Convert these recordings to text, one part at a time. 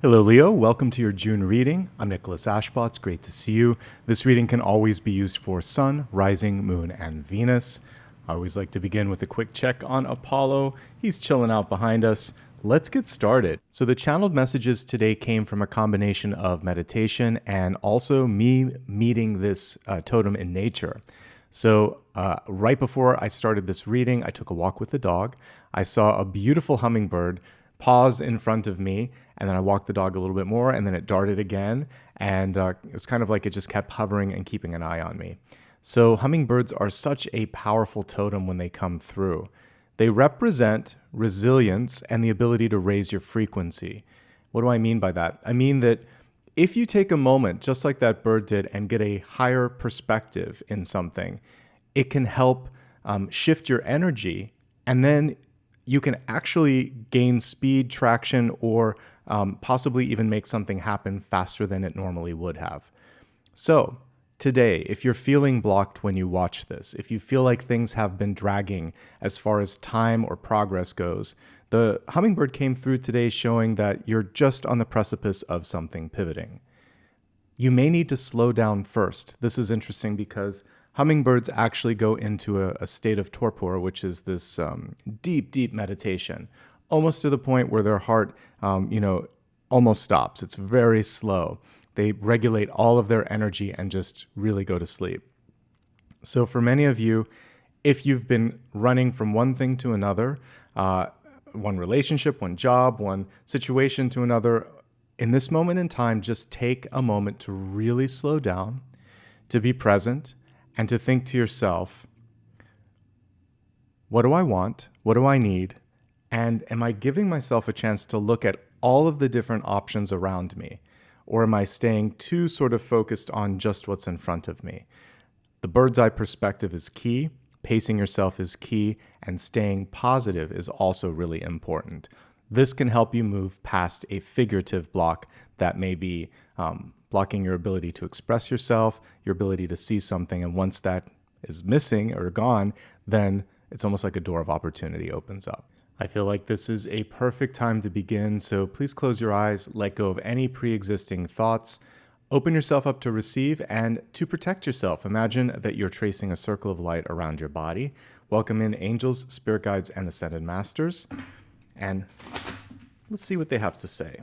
Hello, Leo. Welcome to your June reading. I'm Nicholas Ashbaugh. It's great to see you. This reading can always be used for Sun, Rising, Moon, and Venus. I always like to begin with a quick check on Apollo. He's chilling out behind us. Let's get started. So the channeled messages today came from a combination of meditation and also me meeting this totem in nature. So right before I started this reading, I took a walk with the dog. I saw a beautiful hummingbird pause in front of me, and then I walked the dog a little bit more, and then it darted again, and it was kind of like it just kept hovering and keeping an eye on me. So hummingbirds are such a powerful totem when they come through. They represent resilience and the ability to raise your frequency. What do I mean by that? I mean that if you take a moment, just like that bird did, and get a higher perspective in something, it can help shift your energy, and then you can actually gain speed, traction, or possibly even make something happen faster than it normally would have. So today, if you're feeling blocked when you watch this, if you feel like things have been dragging as far as time or progress goes, the hummingbird came through today showing that you're just on the precipice of something pivoting. You may need to slow down first. This is interesting because hummingbirds actually go into a state of torpor, which is this deep, deep meditation, almost to the point where their heart, almost stops. It's very slow. They regulate all of their energy and just really go to sleep. So for many of you, if you've been running from one thing to another, one relationship, one job, one situation to another, in this moment in time, just take a moment to really slow down, to be present, and to think to yourself, what do I want? What do I need? And am I giving myself a chance to look at all of the different options around me? Or am I staying too sort of focused on just what's in front of me? The bird's eye perspective is key, pacing yourself is key, and staying positive is also really important. This can help you move past a figurative block that may be blocking your ability to express yourself, your ability to see something. And once that is missing or gone, then it's almost like a door of opportunity opens up. I feel like this is a perfect time to begin, so please close your eyes, let go of any pre-existing thoughts, open yourself up to receive and to protect yourself. Imagine that you're tracing a circle of light around your body. Welcome in angels, spirit guides, and ascended masters. And let's see what they have to say.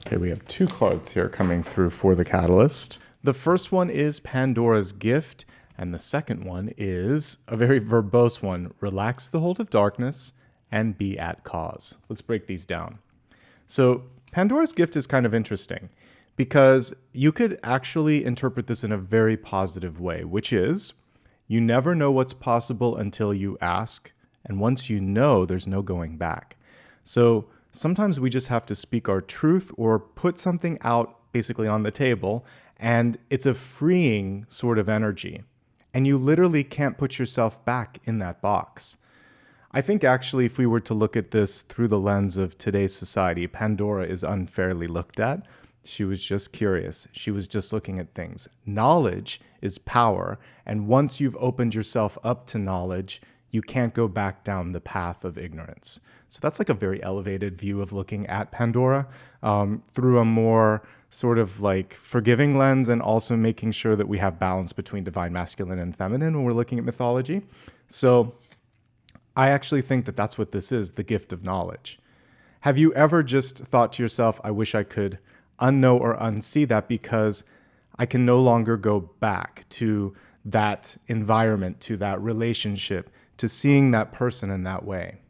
Okay, we have two cards here coming through for the catalyst. The first one is Pandora's Gift, and the second one is a very verbose one, Relax the Hold of Darkness and Be at Cause. Let's break these down. So Pandora's Gift is kind of interesting because you could actually interpret this in a very positive way, which is you never know what's possible until you ask, and once you know, there's no going back. So sometimes we just have to speak our truth or put something out basically on the table, and it's a freeing sort of energy. And you literally can't put yourself back in that box. I think actually if we were to look at this through the lens of today's society, Pandora is unfairly looked at. She was just curious. She was just looking at things. Knowledge is power, and once you've opened yourself up to knowledge, you can't go back down the path of ignorance. So that's like a very elevated view of looking at Pandora through a more sort of like forgiving lens, and also making sure that we have balance between divine masculine and feminine when we're looking at mythology. So I actually think that that's what this is, the gift of knowledge. Have you ever just thought to yourself, I wish I could unknow or unsee that because I can no longer go back to that environment, to that relationship, to seeing that person in that way?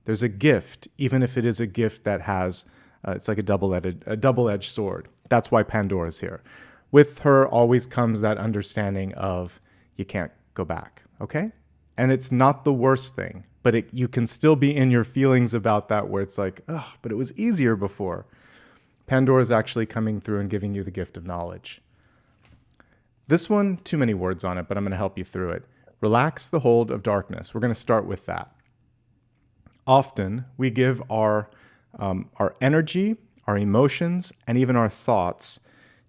There's a gift, even if it is a gift that has, it's like a double-edged sword. That's why Pandora's here. with her always comes that understanding of you can't go back, okay? And it's not the worst thing, but you can still be in your feelings about that where it's like, oh, but it was easier before. Pandora is actually coming through and giving you the gift of knowledge. This one, too many words on it, but I'm going to help you through it. Relax the hold of darkness. We're going to start with that. Often, we give our energy, our emotions, and even our thoughts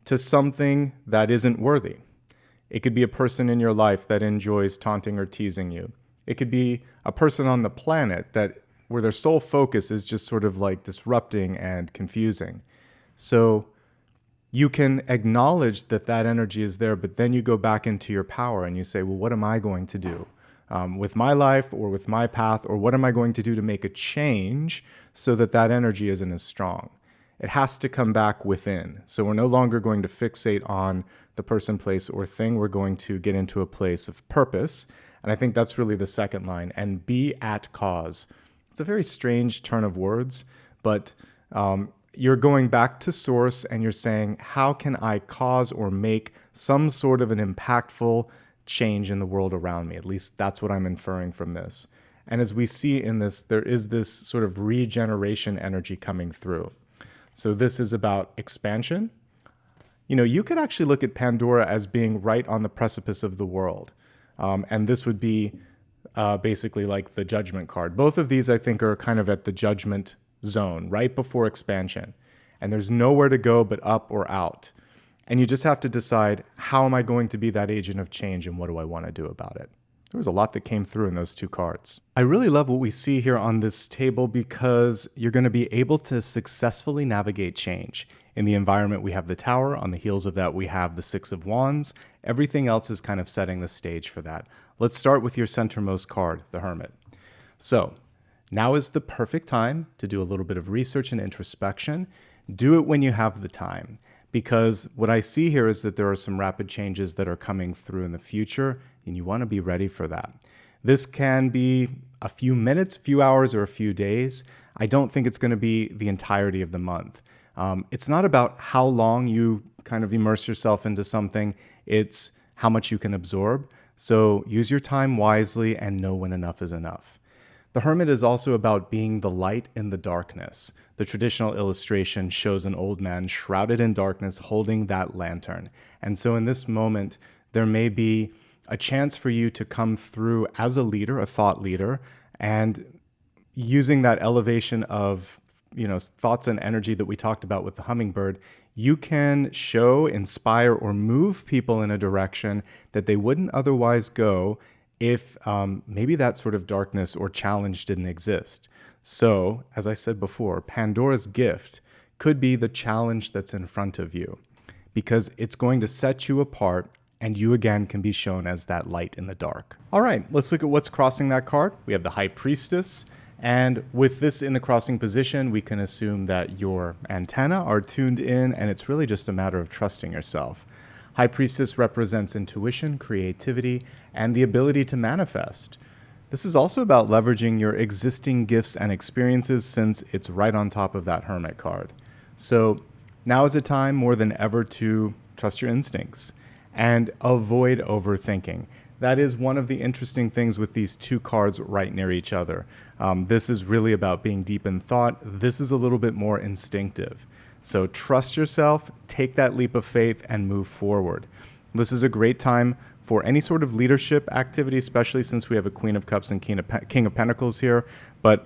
to something that isn't worthy. It could be a person in your life that enjoys taunting or teasing you. It could be a person on the planet where their sole focus is just sort of like disrupting and confusing. So you can acknowledge that energy is there, but then you go back into your power and you say, well, what am I going to do with my life or with my path, or what am I going to do to make a change so that energy isn't as strong? It has to come back within. So we're no longer going to fixate on the person, place, or thing. We're going to get into a place of purpose. And I think that's really the second line, and be at cause. It's a very strange turn of words, but you're going back to source and you're saying, how can I cause or make some sort of an impactful change in the world around me? At least that's what I'm inferring from this. And as we see in this, there is this sort of regeneration energy coming through. So this is about expansion. You could actually look at Pandora as being right on the precipice of the world. And this would be basically like the judgment card. Both of these, I think, are kind of at the judgment zone, right before expansion. And there's nowhere to go but up or out. And you just have to decide, how am I going to be that agent of change and what do I want to do about it? There was a lot that came through in those two cards. I really love what we see here on this table because you're going to be able to successfully navigate change. In the environment, we have the Tower. On the heels of that, we have the Six of Wands. Everything else is kind of setting the stage for that. Let's start with your centermost card, the Hermit. So now is the perfect time to do a little bit of research and introspection. Do it when you have the time, because what I see here is that there are some rapid changes that are coming through in the future, and you want to be ready for that. This can be a few minutes, few hours, or a few days. I don't think it's going to be the entirety of the month. It's not about how long you kind of immerse yourself into something. It's how much you can absorb. So use your time wisely and know when enough is enough. The Hermit is also about being the light in the darkness. The traditional illustration shows an old man shrouded in darkness holding that lantern. And so in this moment, there may be a chance for you to come through as a leader, a thought leader, and using that elevation of thoughts and energy that we talked about with the hummingbird, you can show, inspire, or move people in a direction that they wouldn't otherwise go if maybe that sort of darkness or challenge didn't exist. So, as I said before, Pandora's gift could be the challenge that's in front of you, because it's going to set you apart, and you again can be shown as that light in the dark. All right, let's look at what's crossing that card. We have the High Priestess, and with this in the crossing position, we can assume that your antennae are tuned in, and it's really just a matter of trusting yourself. High Priestess represents intuition, creativity, and the ability to manifest. This is also about leveraging your existing gifts and experiences, since it's right on top of that Hermit card. So now is a time more than ever to trust your instincts and avoid overthinking. That is one of the interesting things with these two cards right near each other. This is really about being deep in thought. This is a little bit more instinctive. So trust yourself, take that leap of faith, and move forward. This is a great time for any sort of leadership activity, especially since we have a Queen of Cups and King of Pentacles here. But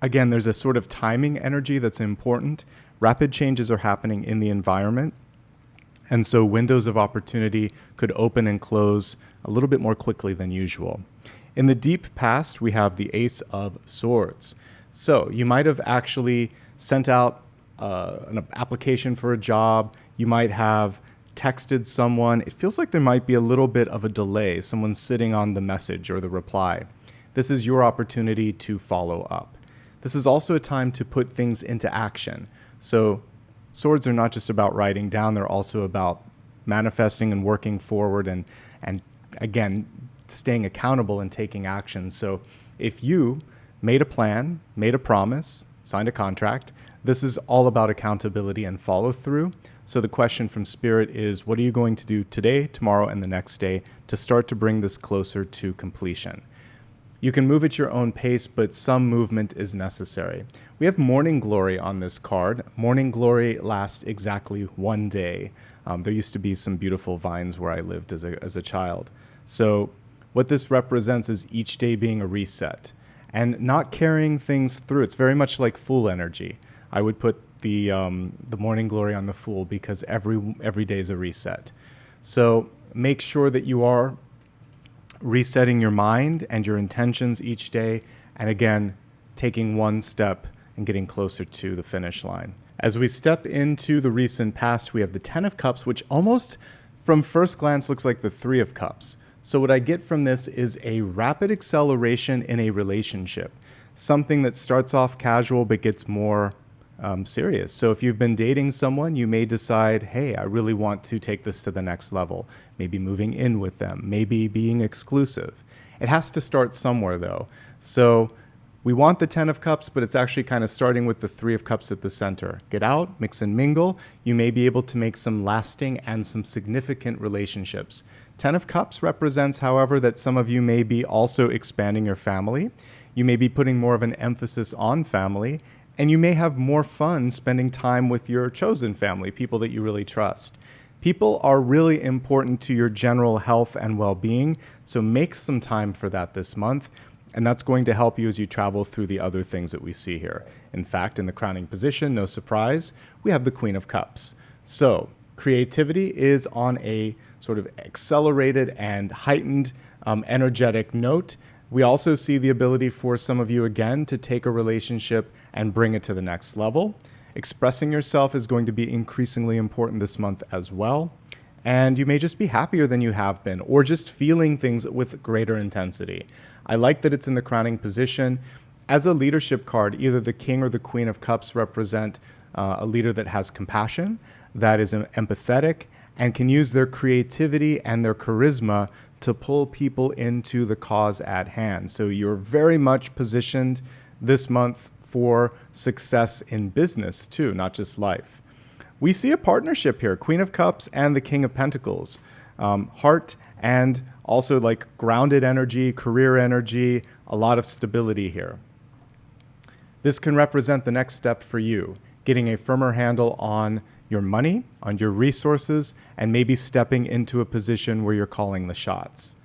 again, there's a sort of timing energy that's important. Rapid changes are happening in the environment, and so windows of opportunity could open and close a little bit more quickly than usual. In the deep past, we have the Ace of Swords. So you might have actually sent out an application for a job. You might have texted someone. It feels like there might be a little bit of a delay, someone sitting on the message or the reply. This is your opportunity to follow up. This is also a time to put things into action. So swords are not just about writing down, they're also about manifesting and working forward and again, staying accountable and taking action. So if you made a plan, made a promise, signed a contract, This is all about accountability and follow through. So the question from Spirit is, what are you going to do today, tomorrow, and the next day to start to bring this closer to completion? You can move at your own pace, but some movement is necessary. We have Morning Glory on this card. Morning Glory lasts exactly 1 day. There used to be some beautiful vines where I lived as a child. So what this represents is each day being a reset and not carrying things through. It's very much like Fool energy. I would put the Morning Glory on the Fool because every day is a reset. So make sure that you are resetting your mind and your intentions each day, and again, taking one step and getting closer to the finish line. As we step into the recent past, we have the Ten of Cups, which almost from first glance looks like the Three of Cups. So what I get from this is a rapid acceleration in a relationship, something that starts off casual but gets more serious. So if you've been dating someone, you may decide, hey, I really want to take this to the next level. Maybe moving in with them, maybe being exclusive. It has to start somewhere though. So we want the Ten of Cups, but it's actually kind of starting with the Three of Cups at the center. Get out, mix and mingle. You may be able to make some lasting and some significant relationships. Ten of Cups represents, however, that some of you may be also expanding your family. You may be putting more of an emphasis on family, and you may have more fun spending time with your chosen family, people that you really trust. People are really important to your general health and well-being, so make some time for that this month, and that's going to help you as you travel through the other things that we see here. In fact, in the crowning position, no surprise, we have the Queen of Cups. So creativity is on a sort of accelerated and heightened energetic note. We also see the ability for some of you, again, to take a relationship and bring it to the next level. Expressing yourself is going to be increasingly important this month as well. And you may just be happier than you have been, or just feeling things with greater intensity. I like that it's in the crowning position. As a leadership card, either the King or the Queen of Cups represent a leader that has compassion, that is empathetic, and can use their creativity and their charisma to pull people into the cause at hand. So you're very much positioned this month for success in business too, not just life. We see a partnership here, Queen of Cups and the King of Pentacles. Heart and also like grounded energy, career energy, a lot of stability here. This can represent the next step for you, getting a firmer handle on your money, on your resources, and maybe stepping into a position where you're calling the shots.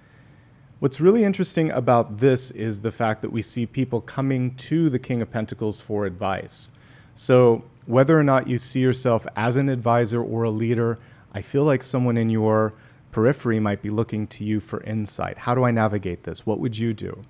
What's really interesting about this is the fact that we see people coming to the King of Pentacles for advice. So whether or not you see yourself as an advisor or a leader, I feel like someone in your periphery might be looking to you for insight. How do I navigate this? What would you do?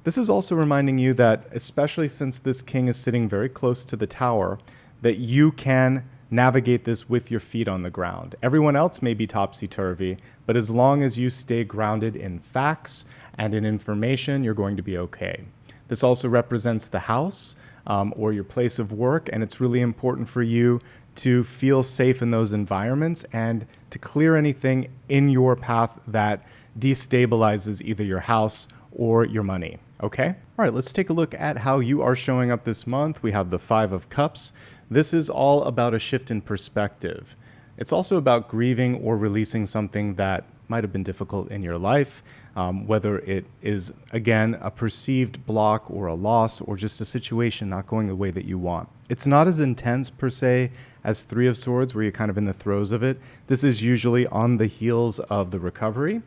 This is also reminding you that, especially since this king is sitting very close to the tower, that you can navigate this with your feet on the ground. Everyone else may be topsy-turvy, but as long as you stay grounded in facts and in information, you're going to be okay. This also represents the house or your place of work, and it's really important for you to feel safe in those environments and to clear anything in your path that destabilizes either your house or your money, okay? All right, let's take a look at how you are showing up this month. We have the Five of Cups. This is all about a shift in perspective. It's also about grieving or releasing something that might have been difficult in your life, whether it is, again, a perceived block or a loss or just a situation not going the way that you want. It's not as intense per se as Three of Swords, where you're kind of in the throes of it. This is usually on the heels of the recovery.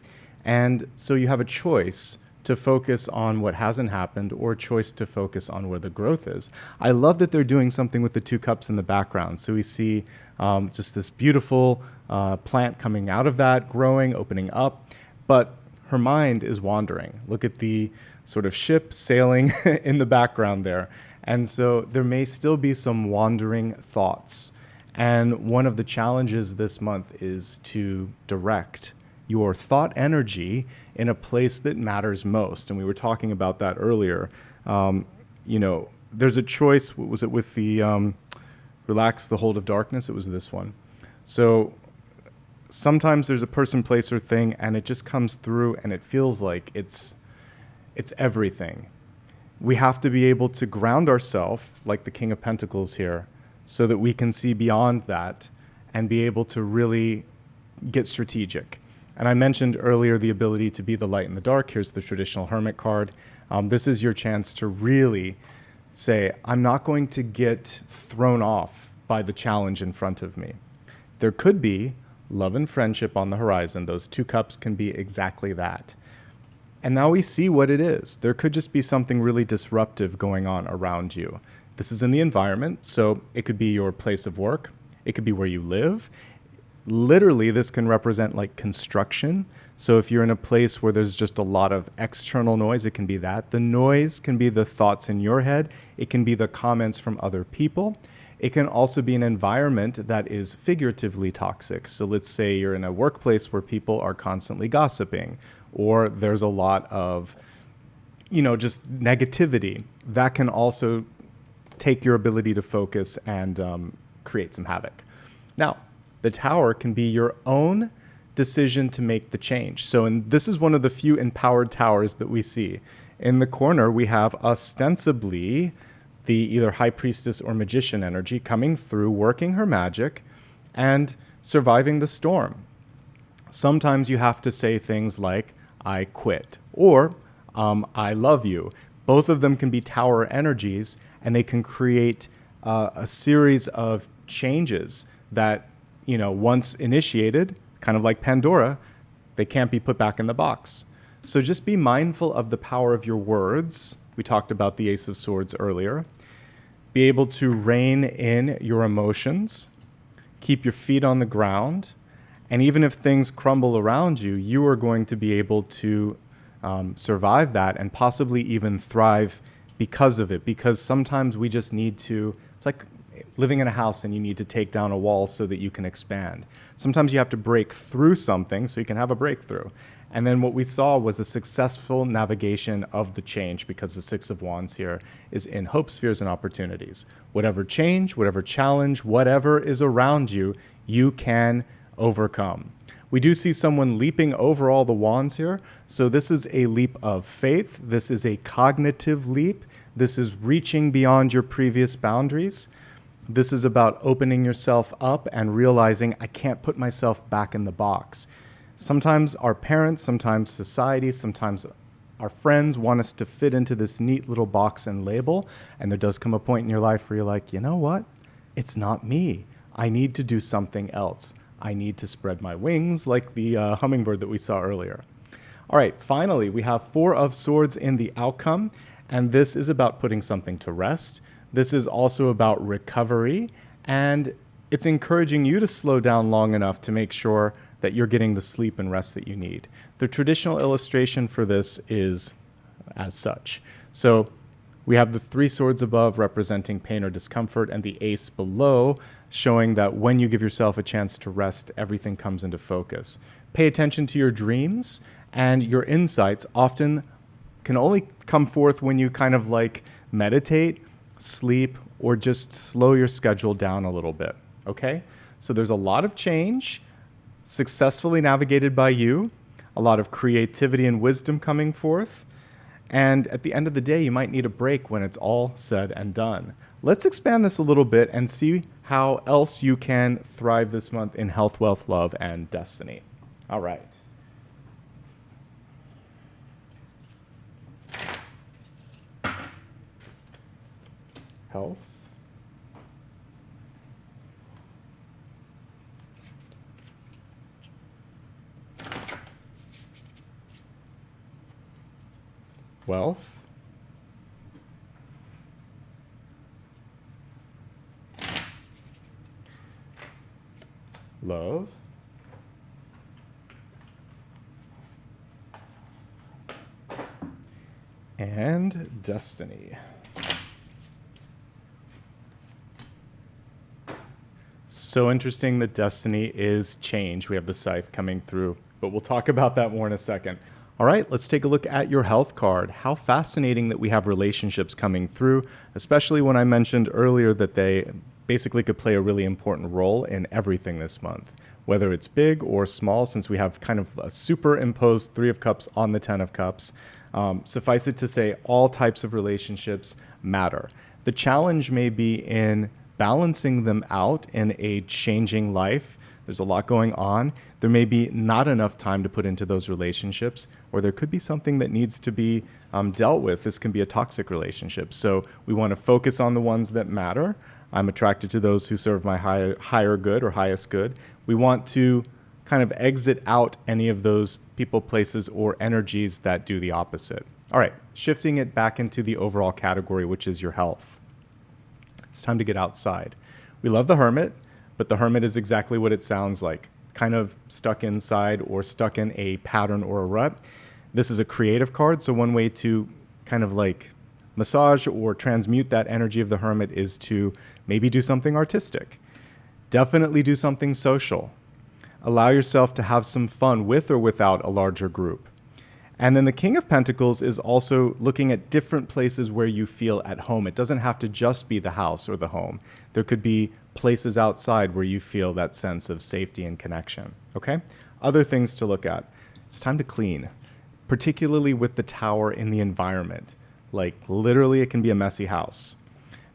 And so you have a choice to focus on what hasn't happened or a choice to focus on where the growth is. I love that they're doing something with the two cups in the background. So we see just this beautiful plant coming out of that, growing, opening up, but her mind is wandering. Look at the sort of ship sailing in the background there. And so there may still be some wandering thoughts. And one of the challenges this month is to direct your thought energy in a place that matters most. And we were talking about that earlier. There's a choice. Was it with the Relax the Hold of Darkness? It was this one. So sometimes there's a person, place, or thing, and it just comes through and it feels like it's everything. we have to be able to ground ourselves, like the King of Pentacles here, so that we can see beyond that and be able to really get strategic. And I mentioned earlier the ability to be the light in the dark. Here's the traditional Hermit card. This is your chance to really say, I'm not going to get thrown off by the challenge in front of me. There could be love and friendship on the horizon. Those two cups can be exactly that. And now we see what it is. There could just be something really disruptive going on around you. This is in the environment, so it could be your place of work. It could be where you live. Literally, this can represent like construction. So if you're in a place where there's just a lot of external noise, it can be that. The noise can be the thoughts in your head. It can be the comments from other people. It can also be an environment that is figuratively toxic. So let's say you're in a workplace where people are constantly gossiping, or there's a lot of, just negativity. That can also take your ability to focus and create some havoc. Now, the Tower can be your own decision to make the change. So, and this is one of the few empowered towers that we see. In the corner, we have ostensibly the either High Priestess or Magician energy coming through, working her magic and surviving the storm. Sometimes you have to say things like, I quit, or I love you. Both of them can be tower energies, and they can create a series of changes that, once initiated, kind of like Pandora, they can't be put back in the box. So just be mindful of the power of your words. We talked about the Ace of Swords earlier. Be able to rein in your emotions, keep your feet on the ground, and even if things crumble around you, you are going to be able to survive that and possibly even thrive because of it. Because sometimes we just need to, it's like living in a house and you need to take down a wall so that you can expand. Sometimes you have to break through something so you can have a breakthrough. And then what we saw was a successful navigation of the change, because the Six of Wands here is in hope, spheres, and opportunities. Whatever change, whatever challenge, whatever is around you, you can overcome. We do see someone leaping over all the wands here. So this is a leap of faith. This is a cognitive leap. This is reaching beyond your previous boundaries. This is about opening yourself up and realizing I can't put myself back in the box. Sometimes our parents, sometimes society, sometimes our friends want us to fit into this neat little box and label. And there does come a point in your life where you're like, you know what? It's not me. I need to do something else. I need to spread my wings like the hummingbird that we saw earlier. All right, finally, we have Four of Swords in the outcome. And this is about putting something to rest. This is also about recovery. And it's encouraging you to slow down long enough to make sure that you're getting the sleep and rest that you need. The traditional illustration for this is as such. So we have the three swords above representing pain or discomfort, and the ace below showing that when you give yourself a chance to rest, everything comes into focus. Pay attention to your dreams, and your insights often can only come forth when you kind of like meditate, sleep, or just slow your schedule down a little bit, okay? So there's a lot of change successfully navigated by you, a lot of creativity and wisdom coming forth, and at the end of the day, you might need a break when it's all said and done. Let's expand this a little bit and see how else you can thrive this month in health, wealth, love, and destiny. All right. Health. Wealth. Love. And destiny. So interesting that destiny is change. We have the scythe coming through, but we'll talk about that more in a second. All right, let's take a look at your health card. How fascinating that we have relationships coming through, especially when I mentioned earlier that they basically could play a really important role in everything this month, whether it's big or small, since we have kind of a superimposed Three of Cups on the Ten of Cups. Suffice it to say, all types of relationships matter. The challenge may be in balancing them out in a changing life. There's a lot going on. There may be not enough time to put into those relationships, or there could be something that needs to be dealt with. This can be a toxic relationship. So we want to focus on the ones that matter. I'm attracted to those who serve my higher good or highest good. We want to kind of exit out any of those people, places, or energies that do the opposite. All right, shifting it back into the overall category, which is your health. It's time to get outside. We love the Hermit, but the Hermit is exactly what it sounds like, kind of stuck inside or stuck in a pattern or a rut. This is a creative card, so one way to kind of like massage or transmute that energy of the Hermit is to maybe do something artistic. Definitely do something social. Allow yourself to have some fun with or without a larger group. And then the King of Pentacles is also looking at different places where you feel at home. It doesn't have to just be the house or the home. There could be places outside where you feel that sense of safety and connection. Okay? Other things to look at. It's time to clean, particularly with the Tower in the environment. Like literally it can be a messy house.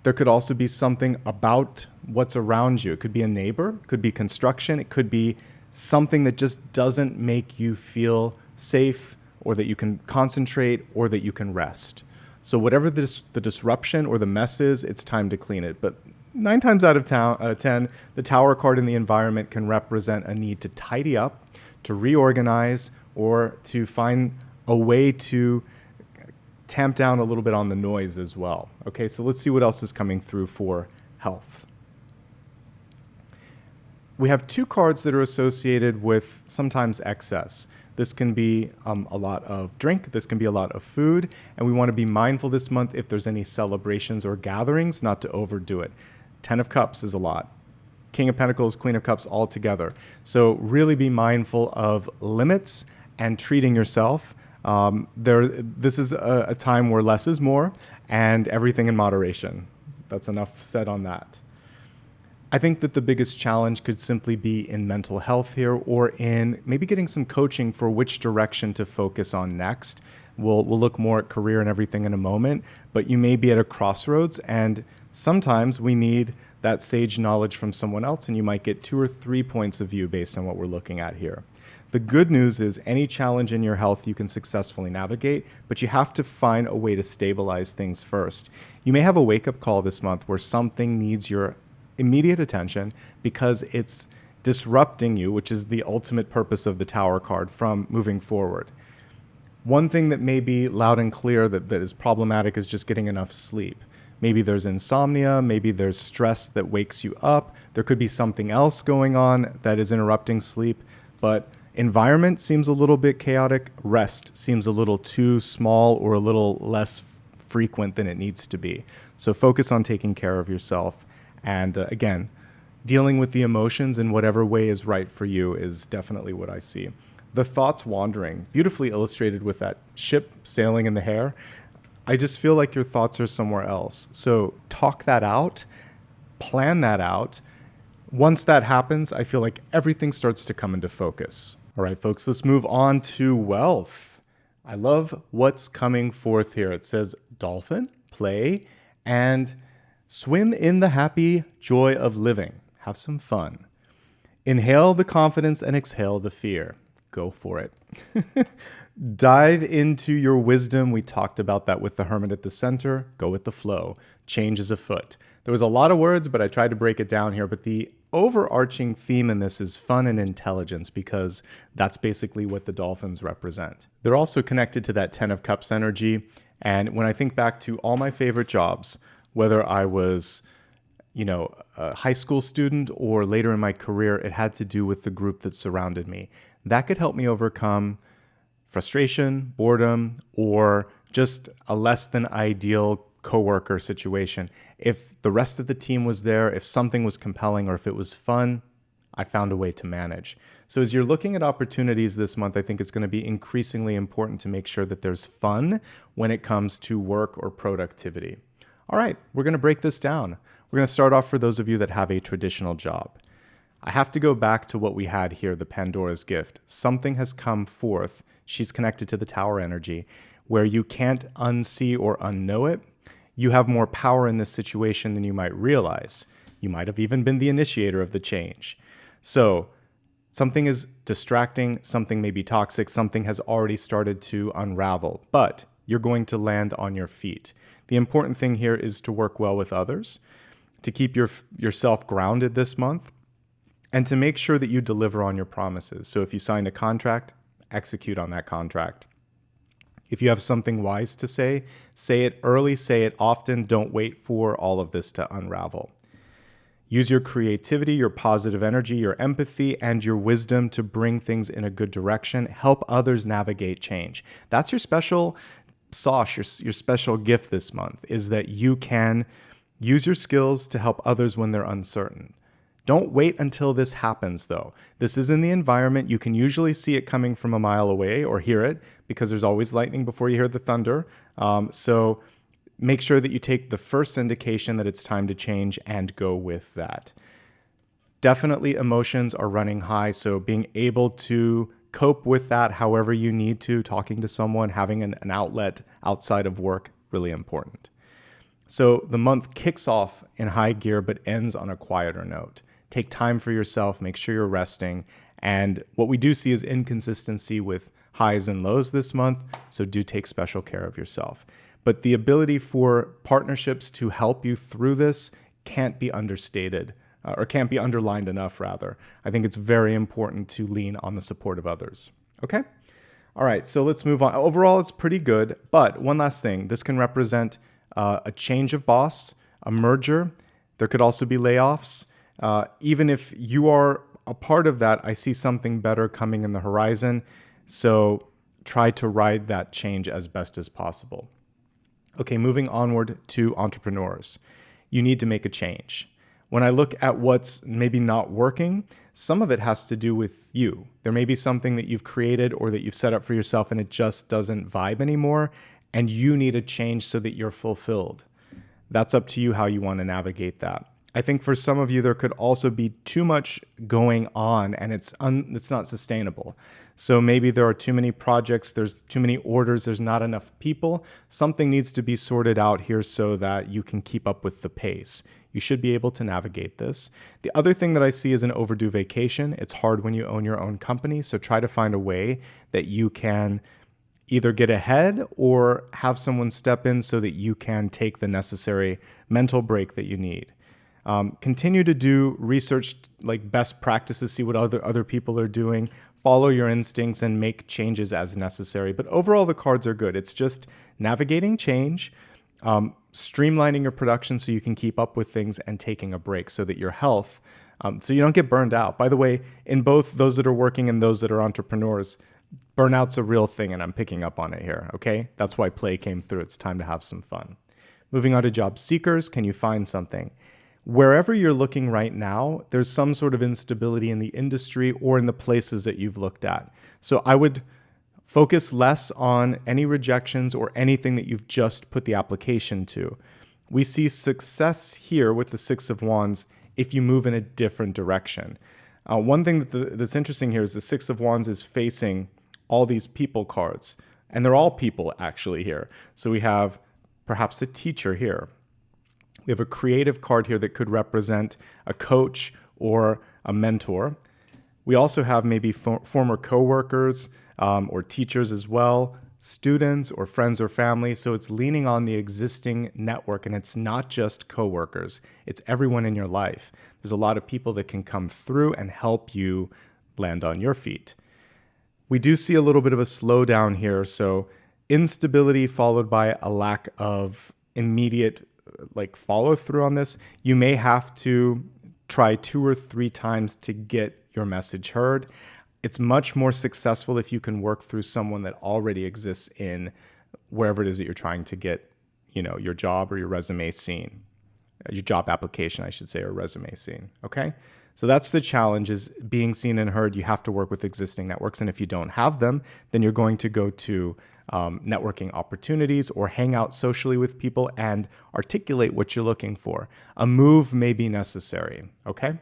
There could also be something about what's around you. It could be a neighbor, it could be construction, it could be something that just doesn't make you feel safe, or that you can concentrate, or that you can rest. So whatever the disruption or the mess is, it's time to clean it. But 9 times out of 10, the Tower card in the environment can represent a need to tidy up, to reorganize, or to find a way to tamp down a little bit on the noise as well. Okay, so let's see what else is coming through for health. We have 2 cards that are associated with sometimes excess. This can be a lot of drink, this can be a lot of food, and we want to be mindful this month if there's any celebrations or gatherings, not to overdo it. 10 of Cups is a lot. King of Pentacles, Queen of Cups all together. So really be mindful of limits and treating yourself. This is a time where less is more and everything in moderation. That's enough said on that. I think that the biggest challenge could simply be in mental health here, or in maybe getting some coaching for which direction to focus on next. We'll look more at career and everything in a moment, but you may be at a crossroads, and sometimes we need that sage knowledge from someone else, and you might get 2 or 3 points of view based on what we're looking at here. The good news is any challenge in your health you can successfully navigate, but you have to find a way to stabilize things first. You may have a wake-up call this month where something needs your immediate attention because it's disrupting you, which is the ultimate purpose of the Tower card, from moving forward. One thing that may be loud and clear that is problematic is just getting enough sleep. Maybe there's insomnia, maybe there's stress that wakes you up. There could be something else going on that is interrupting sleep, but environment seems a little bit chaotic. Rest seems a little too small or a little less frequent than it needs to be. So focus on taking care of yourself. And again, dealing with the emotions in whatever way is right for you is definitely what I see. The thoughts wandering, beautifully illustrated with that ship sailing in the hair. I just feel like your thoughts are somewhere else. So talk that out, plan that out. Once that happens, I feel like everything starts to come into focus. All right, folks, let's move on to wealth. I love what's coming forth here. It says dolphin, play, and swim in the happy joy of living. Have some fun. Inhale the confidence and exhale the fear. Go for it. Dive into your wisdom. We talked about that with the Hermit at the center. Go with the flow. Change is afoot. There was a lot of words, but I tried to break it down here. But the overarching theme in this is fun and intelligence, because that's basically what the dolphins represent. They're also connected to that 10 of Cups energy. And when I think back to all my favorite jobs, whether I was, a high school student or later in my career, it had to do with the group that surrounded me. That could help me overcome frustration, boredom, or just a less than ideal coworker situation. If the rest of the team was there, if something was compelling, or if it was fun, I found a way to manage. So as you're looking at opportunities this month, I think it's going to be increasingly important to make sure that there's fun when it comes to work or productivity. All right, we're going to break this down. We're going to start off for those of you that have a traditional job. I have to go back to what we had here, the Pandora's gift. Something has come forth. She's connected to the Tower energy, where you can't unsee or unknow it, you have more power in this situation than you might realize. You might have even been the initiator of the change. So something is distracting, something may be toxic, something has already started to unravel, but you're going to land on your feet. The important thing here is to work well with others, to keep yourself grounded this month, and to make sure that you deliver on your promises. So if you signed a contract, execute on that contract. If you have something wise to say it early, say it often. Don't wait for all of this to unravel. Use your creativity, your positive energy, your empathy, and your wisdom to bring things in a good direction. Help others navigate change. That's your special sauce, your special gift this month, is that you can use your skills to help others when they're uncertain. Don't wait until this happens, though. This is in the environment. You can usually see it coming from a mile away or hear it, because there's always lightning before you hear the thunder. So make sure that you take the first indication that it's time to change and go with that. Definitely emotions are running high, so being able to cope with that however you need to, talking to someone, having an outlet outside of work, really important. So the month kicks off in high gear but ends on a quieter note. Take time for yourself, make sure you're resting. And what we do see is inconsistency with highs and lows this month, so do take special care of yourself. But the ability for partnerships to help you through this can't be understated, or can't be underlined enough, rather. I think it's very important to lean on the support of others. Okay? All right, so let's move on. Overall, it's pretty good, but one last thing. This can represent a change of boss, a merger. There could also be layoffs. Even if you are a part of that, I see something better coming in the horizon. So try to ride that change as best as possible. Okay, moving onward to entrepreneurs. You need to make a change. When I look at what's maybe not working, some of it has to do with you. There may be something that you've created or that you've set up for yourself and it just doesn't vibe anymore, and you need a change so that you're fulfilled. That's up to you how you want to navigate that. I think for some of you, there could also be too much going on and it's not sustainable. So maybe there are too many projects, there's too many orders, there's not enough people. Something needs to be sorted out here so that you can keep up with the pace. You should be able to navigate this. The other thing that I see is an overdue vacation. It's hard when you own your own company, so try to find a way that you can either get ahead or have someone step in so that you can take the necessary mental break that you need. Continue to do research, like best practices, see what other people are doing, follow your instincts and make changes as necessary. But overall, the cards are good. It's just navigating change, streamlining your production so you can keep up with things, and taking a break so that your health, so you don't get burned out. By the way, in both those that are working and those that are entrepreneurs, burnout's a real thing, and I'm picking up on it here, okay? That's why play came through. It's time to have some fun. Moving on to job seekers, can you find something? Wherever you're looking right now, there's some sort of instability in the industry or in the places that you've looked at. So I would focus less on any rejections or anything that you've just put the application to. We see success here with the Six of Wands if you move in a different direction. One thing that's interesting here is the Six of Wands is facing all these people cards, and they're all people actually here. So we have perhaps a teacher here. We have a creative card here that could represent a coach or a mentor. We also have maybe former coworkers or teachers as well, students or friends or family. So it's leaning on the existing network, and it's not just coworkers. It's everyone in your life. There's a lot of people that can come through and help you land on your feet. We do see a little bit of a slowdown here. So instability followed by a lack of immediate follow through on this. You may have to try 2 or 3 times to get your message heard. It's much more successful if you can work through someone that already exists in wherever it is that you're trying to get, your job or your resume seen, your job application, I should say, or resume seen. Okay. So that's the challenge, is being seen and heard. You have to work with existing networks. And if you don't have them, then you're going to go to networking opportunities or hang out socially with people and articulate what you're looking for. A move may be necessary, okay?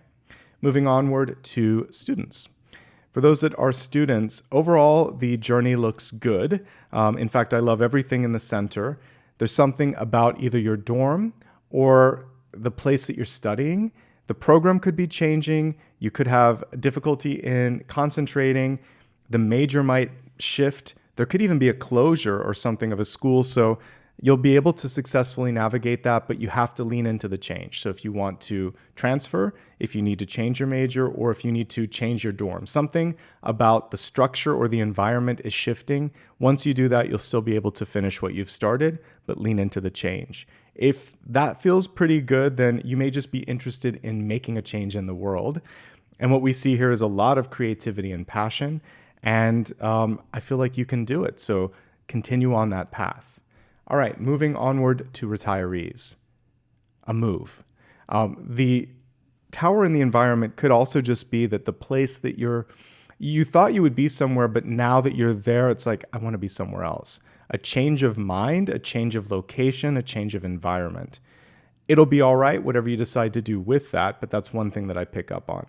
Moving onward to students. For those that are students, overall, the journey looks good. In fact, I love everything in the center. There's something about either your dorm or the place that you're studying. The program could be changing. You could have difficulty in concentrating. The major might shift. There could even be a closure or something of a school. So you'll be able to successfully navigate that, but you have to lean into the change. So if you want to transfer, if you need to change your major, or if you need to change your dorm, something about the structure or the environment is shifting. Once you do that, you'll still be able to finish what you've started, but lean into the change. If that feels pretty good, then you may just be interested in making a change in the world. And what we see here is a lot of creativity and passion. And I feel like you can do it. So continue on that path. All right, moving onward to retirees. A move. The tower in the environment could also just be that the place that you thought you would be somewhere, but now that you're there, it's like, I want to be somewhere else. A change of mind, a change of location, a change of environment. It'll be all right, whatever you decide to do with that, but that's one thing that I pick up on.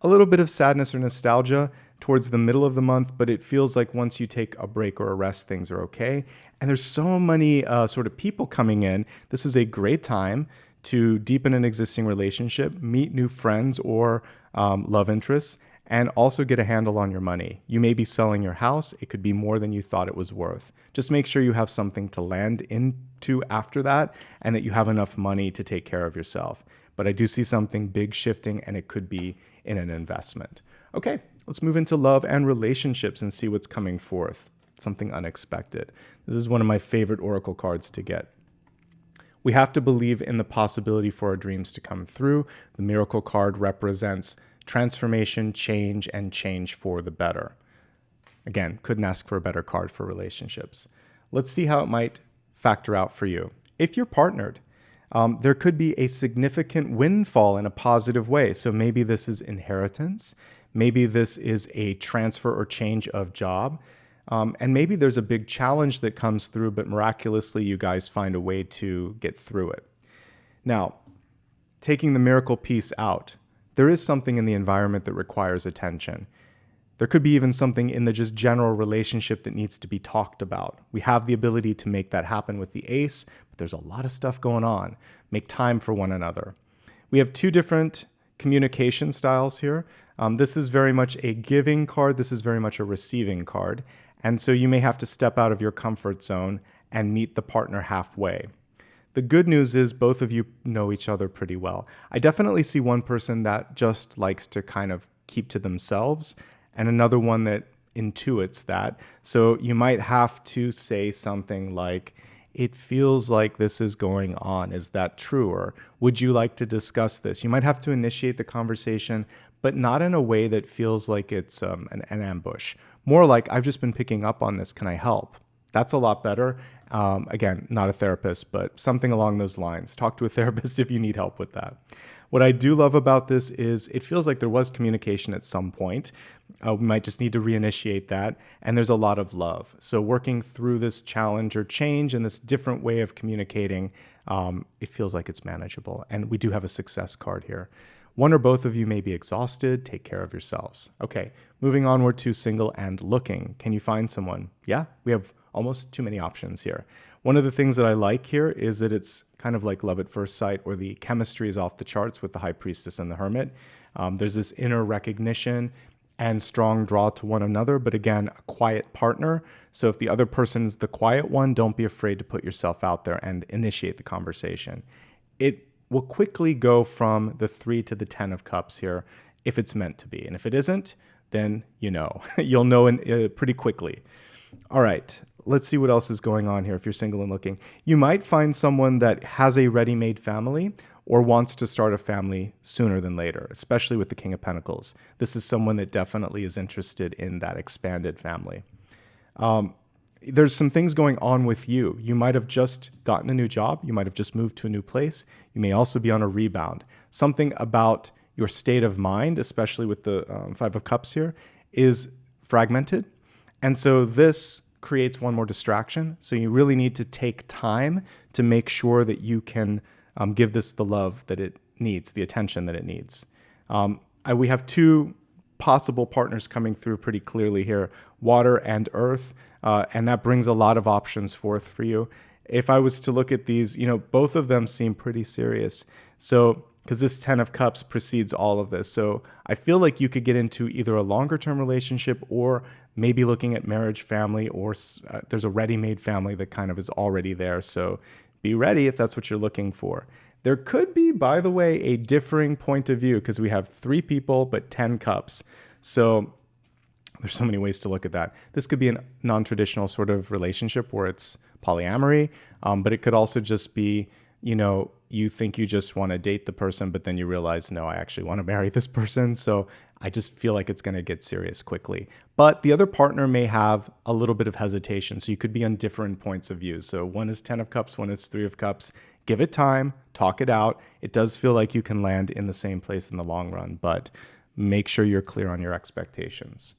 A little bit of sadness or nostalgia towards the middle of the month, but it feels like once you take a break or a rest, things are okay. And there's so many sort of people coming in. This is a great time to deepen an existing relationship, meet new friends or love interests, and also get a handle on your money. You may be selling your house. It could be more than you thought it was worth. Just make sure you have something to land into after that and that you have enough money to take care of yourself. But I do see something big shifting, and it could be in an investment. Okay, let's move into love and relationships and see what's coming forth. Something unexpected. This is one of my favorite oracle cards to get. We have to believe in the possibility for our dreams to come through. The miracle card represents transformation, change, and change for the better. Again, couldn't ask for a better card for relationships. Let's see how it might factor out for you. If you're partnered, there could be a significant windfall in a positive way. So maybe this is inheritance. Maybe this is a transfer or change of job. And maybe there's a big challenge that comes through, but miraculously you guys find a way to get through it. Now, taking the miracle piece out, there is something in the environment that requires attention. There could be even something in the just general relationship that needs to be talked about. We have the ability to make that happen with the ace, but there's a lot of stuff going on. Make time for one another. We have two different communication styles here. This is very much a giving card. This is very much a receiving card. And so you may have to step out of your comfort zone and meet the partner halfway. The good news is both of you know each other pretty well. I definitely see one person that just likes to kind of keep to themselves and another one that intuits that. So you might have to say something like, it feels like this is going on. Is that true? Or would you like to discuss this? You might have to initiate the conversation, but not in a way that feels like it's an ambush. More like, I've just been picking up on this. Can I help? That's a lot better. Again, not a therapist, but something along those lines. Talk to a therapist if you need help with that. What I do love about this is it feels like there was communication at some point. We might just need to reinitiate that. And there's a lot of love. So working through this challenge or change and this different way of communicating, it feels like it's manageable. And we do have a success card here. One or both of you may be exhausted. Take care of yourselves. Okay, moving onward to single and looking. Can you find someone? Yeah, we have almost too many options here. One of the things that I like here is that it's kind of like love at first sight, or the chemistry is off the charts with the High Priestess and the Hermit. There's this inner recognition and strong draw to one another, but again, a quiet partner. So if the other person's the quiet one, don't be afraid to put yourself out there and initiate the conversation. It will quickly go from the 3 to the 10 of cups here if it's meant to be. And if it isn't, then you know. You'll know pretty quickly. All right, let's see what else is going on here if you're single and looking. You might find someone that has a ready-made family or wants to start a family sooner than later, especially with the King of Pentacles. This is someone that definitely is interested in that expanded family. There's some things going on with you. You might have just gotten a new job. You might have just moved to a new place. You may also be on a rebound. Something about your state of mind, especially with the 5 of Cups here, is fragmented. And so this creates one more distraction. So you really need to take time to make sure that you can give this the love that it needs, the attention that it needs. We have 2 possible partners coming through pretty clearly here, water and earth, and that brings a lot of options forth for you. If I was to look at these, both of them seem pretty serious. So, because this 10 of Cups precedes all of this. So I feel like you could get into either a longer term relationship or maybe looking at marriage, family, or there's a ready-made family that kind of is already there. So be ready if that's what you're looking for. There could be, by the way, a differing point of view because we have 3 people, but 10 cups. So there's so many ways to look at that. This could be a non-traditional sort of relationship where it's polyamory, but it could also just be, you think you just want to date the person, but then you realize, no, I actually want to marry this person. So I just feel like it's going to get serious quickly. But the other partner may have a little bit of hesitation. So you could be on different points of view. So one is 10 of Cups, one is 3 of Cups. Give it time, talk it out. It does feel like you can land in the same place in the long run, but make sure you're clear on your expectations.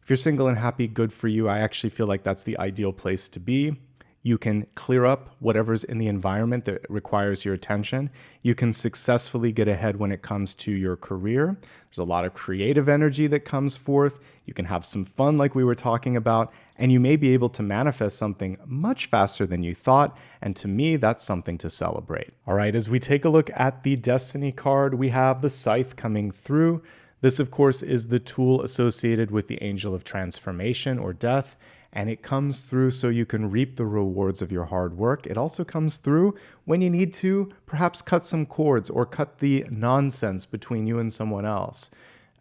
If you're single and happy, good for you. I actually feel like that's the ideal place to be. You can clear up whatever's in the environment that requires your attention. You can successfully get ahead when it comes to your career. There's a lot of creative energy that comes forth. You can have some fun like we were talking about, and you may be able to manifest something much faster than you thought. And to me, that's something to celebrate. All right, as we take a look at the Destiny card, we have the Scythe coming through. This, of course, is the tool associated with the Angel of Transformation or Death. And it comes through so you can reap the rewards of your hard work. It also comes through when you need to perhaps cut some cords or cut the nonsense between you and someone else.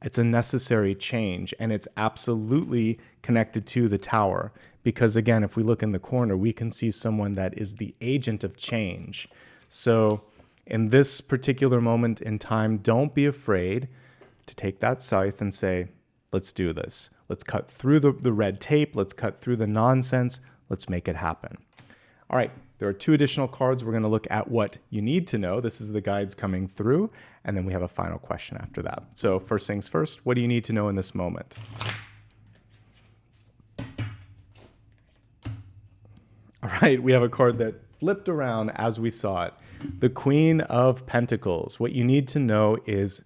It's a necessary change, and it's absolutely connected to the Tower. Because again, if we look in the corner, we can see someone that is the agent of change. So in this particular moment in time, don't be afraid to take that scythe and say, let's do this. Let's cut through the red tape. Let's cut through the nonsense. Let's make it happen. All right, there are 2 additional cards. We're going to look at what you need to know. This is the guides coming through, and then we have a final question after that. So first things first, what do you need to know in this moment? All right, we have a card that flipped around as we saw it. The Queen of Pentacles. What you need to know is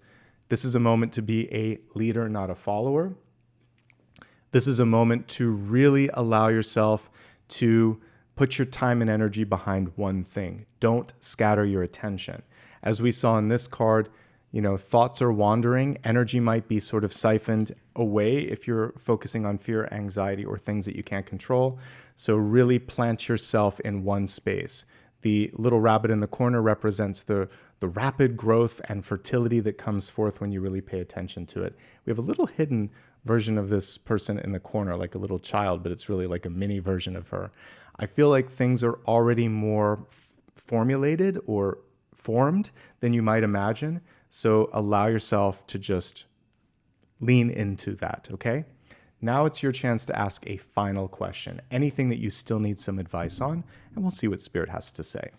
this is a moment to be a leader, not a follower. This is a moment to really allow yourself to put your time and energy behind one thing. Don't scatter your attention. As we saw in this card, thoughts are wandering. Energy might be sort of siphoned away if you're focusing on fear, anxiety, or things that you can't control. So really plant yourself in one space. The little rabbit in the corner represents the rapid growth and fertility that comes forth when you really pay attention to it. We have a little hidden version of this person in the corner, like a little child, but it's really like a mini version of her. I feel like things are already more formulated or formed than you might imagine. So allow yourself to just lean into that, okay? Now it's your chance to ask a final question, anything that you still need some advice on, and we'll see what Spirit has to say.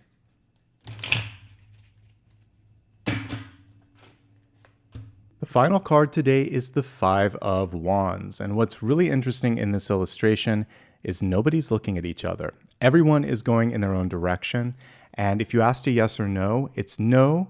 The final card today is the 5 of Wands, and what's really interesting in this illustration is nobody's looking at each other. Everyone is going in their own direction, and if you asked a yes or no, it's no,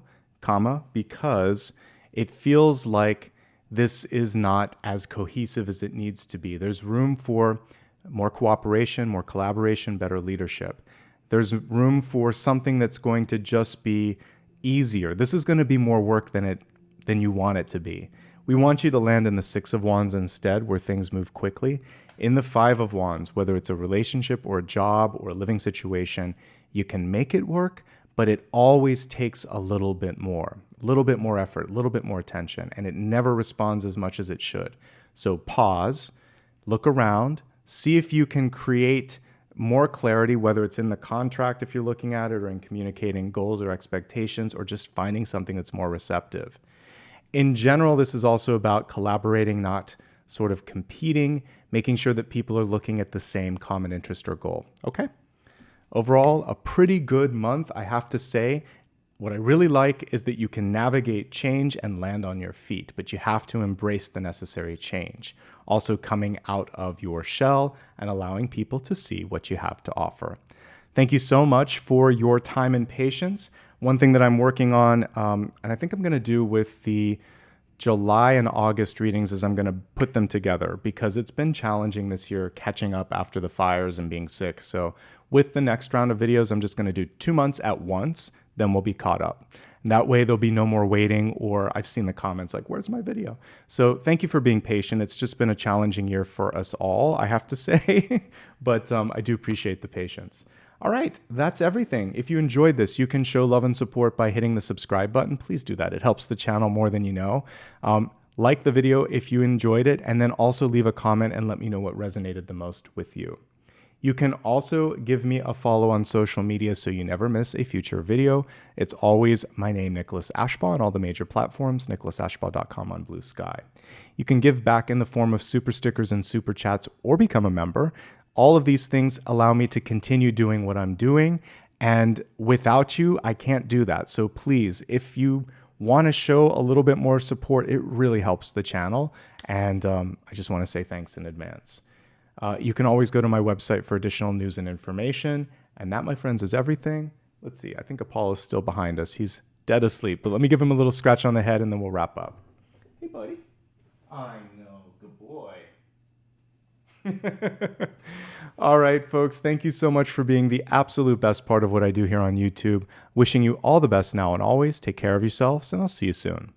because it feels like this is not as cohesive as it needs to be. There's room for more cooperation, more collaboration, better leadership. There's room for something that's going to just be easier. This is going to be more work than you want it to be. We want you to land in the 6 of Wands instead, where things move quickly. In the 5 of Wands, whether it's a relationship or a job or a living situation, you can make it work, but it always takes a little bit more effort, a little bit more attention, and it never responds as much as it should. So pause, look around, see if you can create more clarity, whether it's in the contract if you're looking at it, or in communicating goals or expectations, or just finding something that's more receptive. In general, this is also about collaborating, not sort of competing, making sure that people are looking at the same common interest or goal. Okay? Overall, a pretty good month, I have to say. What I really like is that you can navigate change and land on your feet, but you have to embrace the necessary change. Also coming out of your shell and allowing people to see what you have to offer. Thank you so much for your time and patience. One thing that I'm working on, and I think I'm going to do with the July and August readings as I'm going to put them together because it's been challenging this year catching up after the fires and being sick. So with the next round of videos, I'm just going to do 2 months at once, then we'll be caught up. And that way there'll be no more waiting, or I've seen the comments like, where's my video? So thank you for being patient. It's just been a challenging year for us all, I have to say, but I do appreciate the patience. All right, that's everything. If you enjoyed this, you can show love and support by hitting the subscribe button. Please do that. It helps the channel more than you know. Like the video if you enjoyed it, and then also leave a comment and let me know what resonated the most with you. You can also give me a follow on social media so you never miss a future video. It's always my name, Nicholas Ashbaugh, on all the major platforms, nicholasashbaugh.com on Blue Sky. You can give back in the form of super stickers and super chats or become a member. All of these things allow me to continue doing what I'm doing, and without you, I can't do that. So please, if you want to show a little bit more support, it really helps the channel, and I just want to say thanks in advance. You can always go to my website for additional news and information, and that, my friends, is everything. Let's see, I think Apollo's still behind us. He's dead asleep, but let me give him a little scratch on the head, and then we'll wrap up. Hey, buddy. I know, good boy. All right, folks, thank you so much for being the absolute best part of what I do here on YouTube. Wishing you all the best now and always. Take care of yourselves, and I'll see you soon.